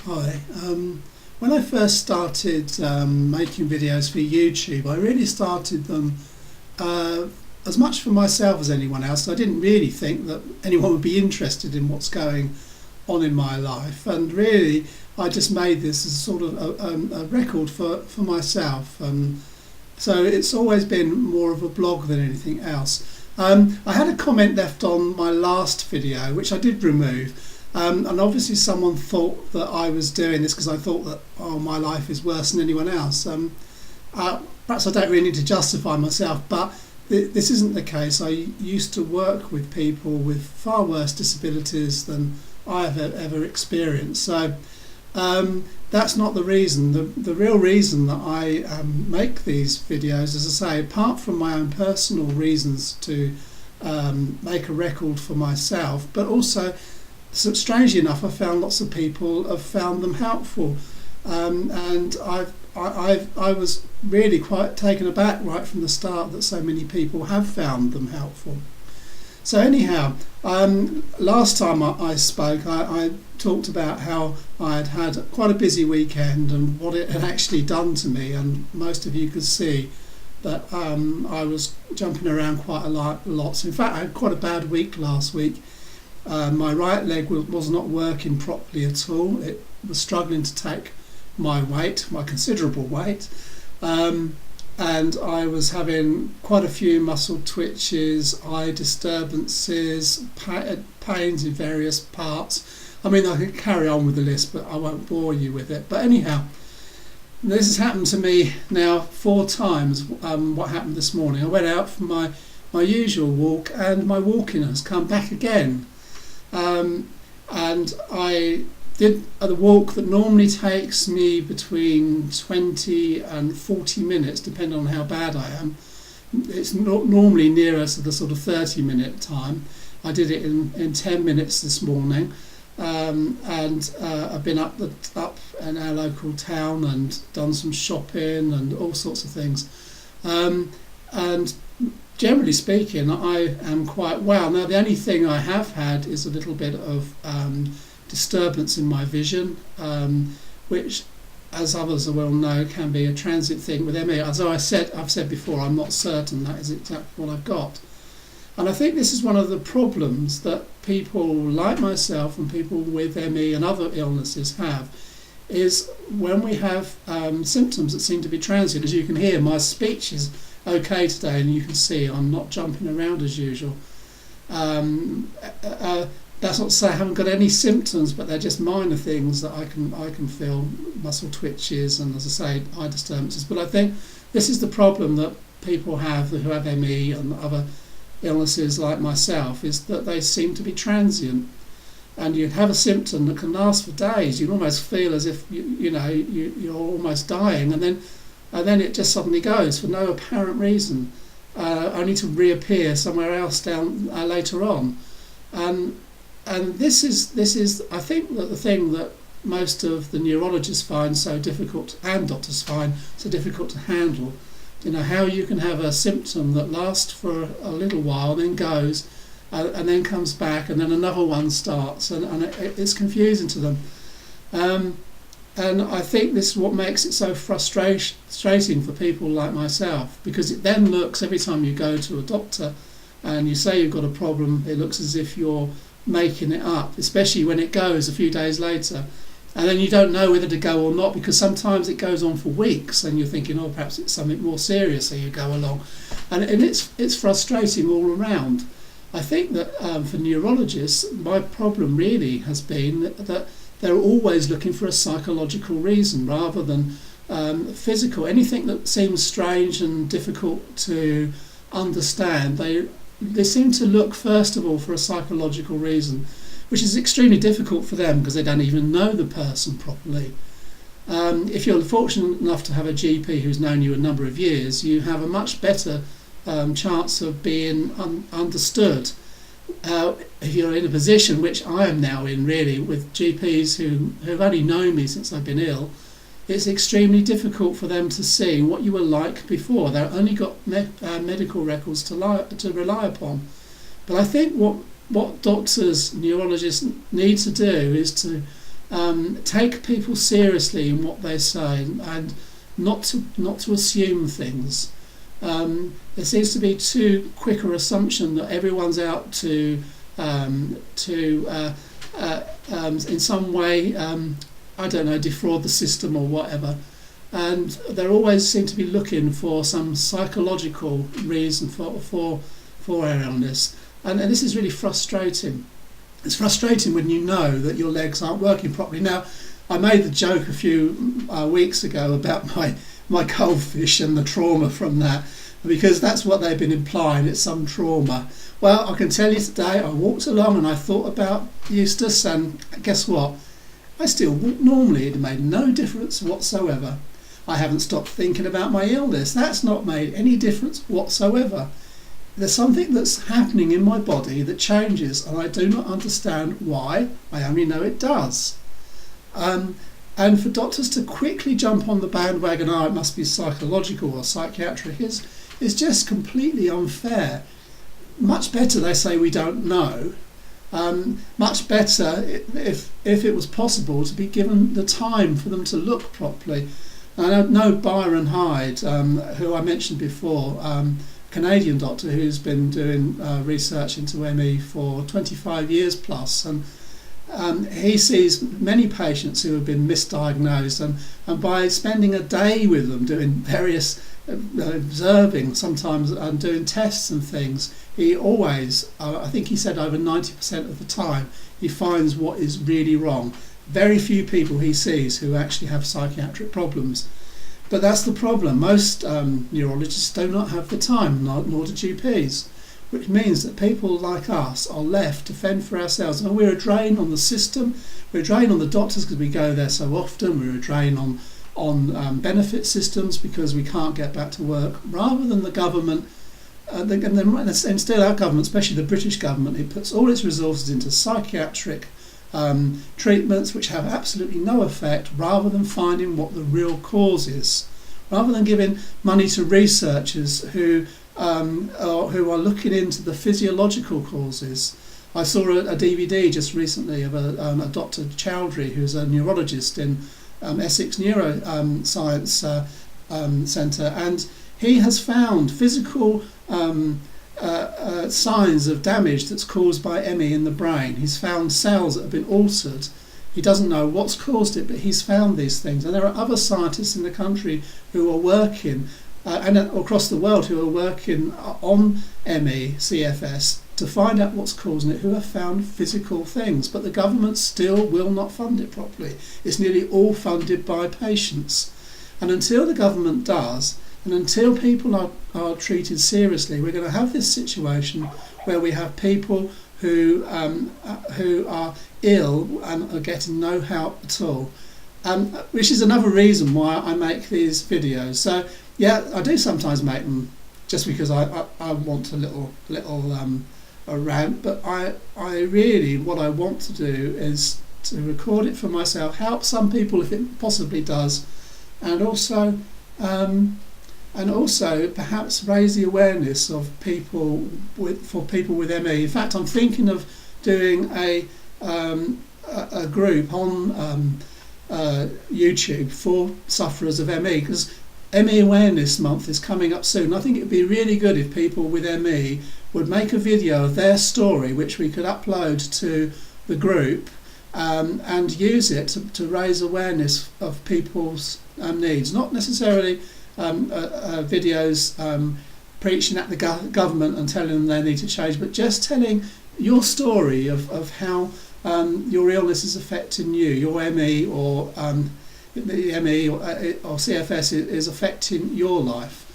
Hi. When I first started making videos for YouTube, I really started them uh, as much for myself as anyone else. I didn't really think that anyone would be interested in what's going on in my life, and really, I just made this as sort of a record for myself. So it's always been more of a blog than anything else. I had a comment left on my last video, which I did remove. And obviously someone thought that I was doing this because I thought that, oh, my life is worse than anyone else. Perhaps I don't really need to justify myself, but this isn't the case. I used to work with people with far worse disabilities than I have ever experienced. So that's not the reason. The real reason that I make these videos, as I say, apart from my own personal reasons to make a record for myself, but also, so strangely enough, I found lots of people have found them helpful, and I was really quite taken aback right from the start that so many people have found them helpful. So anyhow, last time I spoke, I talked about how I had had quite a busy weekend and what it had actually done to me, and most of you could see that I was jumping around quite a lot. So in fact, I had quite a bad week last week. My right leg was not working properly at all. It was struggling to take my weight, my considerable weight, and I was having quite a few muscle twitches, eye disturbances, pains in various parts. I mean, I could carry on with the list, but I won't bore you with it. But anyhow, this has happened to me now 4 times. What happened this morning? I went out for my usual walk, and my walking has come back again. And I did the walk that normally takes me between 20 and 40 minutes, depending on how bad I am. It's not normally nearer to the sort of 30-minute time. I did it in 10 minutes this morning, and I've been up in our local town and done some shopping and all sorts of things. And generally speaking, I am quite well. Now, the only thing I have had is a little bit of disturbance in my vision, which, as others will know, can be a transient thing with ME. As I've said before, I'm not certain that is exactly what I've got. And I think this is one of the problems that people like myself and people with ME and other illnesses have, is when we have symptoms that seem to be transient. As you can hear, my speech is okay today, and you can see I'm not jumping around as usual. That's not to say I haven't got any symptoms, but they're just minor things that I can feel, muscle twitches and, as I say, eye disturbances. But I think this is the problem that people have who have ME and other illnesses like myself, is that they seem to be transient. And you have a symptom that can last for days. You almost feel as if you're almost dying, and then it just suddenly goes for no apparent reason, only to reappear somewhere else down later on. And this is I think that the thing that most of the neurologists find so difficult, and doctors find so difficult to handle. How you can have a symptom that lasts for a little while, then goes, and then comes back, and then another one starts, and it's confusing to them. And I think this is what makes it so frustrating for people like myself, because it then looks, every time you go to a doctor and you say you've got a problem, it looks as if you're making it up, especially when it goes a few days later. And then you don't know whether to go or not, because sometimes it goes on for weeks and you're thinking, oh, perhaps it's something more serious, so you go along. And it's frustrating all around. I think that for neurologists, my problem really has been that they're always looking for a psychological reason rather than physical. Anything that seems strange and difficult to understand, they seem to look first of all for a psychological reason, which is extremely difficult for them because they don't even know the person properly. If you're fortunate enough to have a GP who's known you a number of years, you have a much better chance of being understood. If you're in a position, which I am now in really, with GPs who have only known me since I've been ill, it's extremely difficult for them to see what you were like before. They've only got medical records to rely upon. But I think what doctors, neurologists need to do is to take people seriously in what they say, and not to assume things. There seems to be too quick an assumption that everyone's out to in some way, I don't know, defraud the system or whatever. And they always seem to be looking for some psychological reason for our illness. And this is really frustrating. It's frustrating when you know that your legs aren't working properly. Now, I made the joke a few weeks ago about my goldfish and the trauma from that, because that's what they've been implying, it's some trauma. Well, I can tell you today, I walked along and I thought about Eustace, and guess what? I still walk normally. It made no difference whatsoever. I haven't stopped thinking about my illness. That's not made any difference whatsoever. There's something that's happening in my body that changes, and I do not understand why. I only know it does. And for doctors to quickly jump on the bandwagon, it must be psychological or psychiatric, is just completely unfair. Much better they say we don't know. Much better if it was possible to be given the time for them to look properly. I know Byron Hyde, who I mentioned before, Canadian doctor who's been doing research into ME for 25 years plus, and he sees many patients who have been misdiagnosed, and by spending a day with them doing various observing sometimes and doing tests and things, he always, I think he said over 90% of the time, he finds what is really wrong. Very few people he sees who actually have psychiatric problems. But that's the problem. Most neurologists do not have the time, nor do GPs, which means that people like us are left to fend for ourselves. And we're a drain on the system, we're a drain on the doctors because we go there so often, we're a drain on benefit systems because we can't get back to work, rather than the government. And still our government, especially the British government, it puts all its resources into psychiatric treatments which have absolutely no effect, rather than finding what the real cause is, rather than giving money to researchers who are looking into the physiological causes. I saw a DVD just recently of a Dr. Chowdhury, who's a neurologist in Essex Neuroscience Centre, and he has found physical signs of damage that's caused by ME in the brain. He's found cells that have been altered. He doesn't know what's caused it, but he's found these things. And there are other scientists in the country who are working, and across the world, who are working on ME, CFS, to find out what's causing it, who have found physical things. But the government still will not fund it properly. It's nearly all funded by patients. And until the government does, and until people are treated seriously, we're going to have this situation where we have people who are ill and are getting no help at all, which is another reason why I make these videos. So yeah, I do sometimes make them just because I want a little a rant, but I really, what I want to do is to record it for myself, help some people if it possibly does, and also perhaps raise the awareness of people with ME. In fact, I'm thinking of doing a group on YouTube for sufferers of ME, because ME Awareness Month is coming up soon. I think it would be really good if people with ME would make a video of their story, which we could upload to the group, and use it to raise awareness of people's needs. Not necessarily videos preaching at the government and telling them they need to change, but just telling your story of how your illness is affecting you, your ME or the ME or CFS is affecting your life.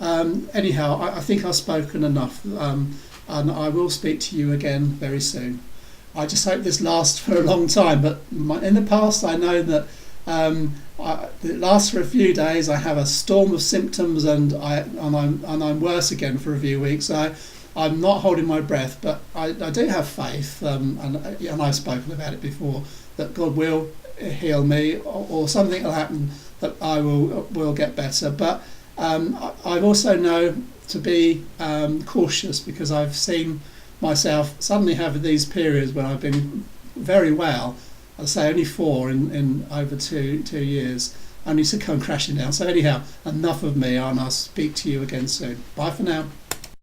Anyhow, I think I've spoken enough, and I will speak to you again very soon. I just hope this lasts for a long time, but in the past I know that it lasts for a few days. I have a storm of symptoms, and I'm worse again for a few weeks. I'm not holding my breath, but I do have faith, and I've spoken about it before, that God will heal me, or something will happen that I will get better. But I also know to be cautious, because I've seen myself suddenly have these periods when I've been very well, I'd say only 4 in over 2 years, only to come crashing down. So anyhow, enough of me, and I'll speak to you again soon. Bye for now.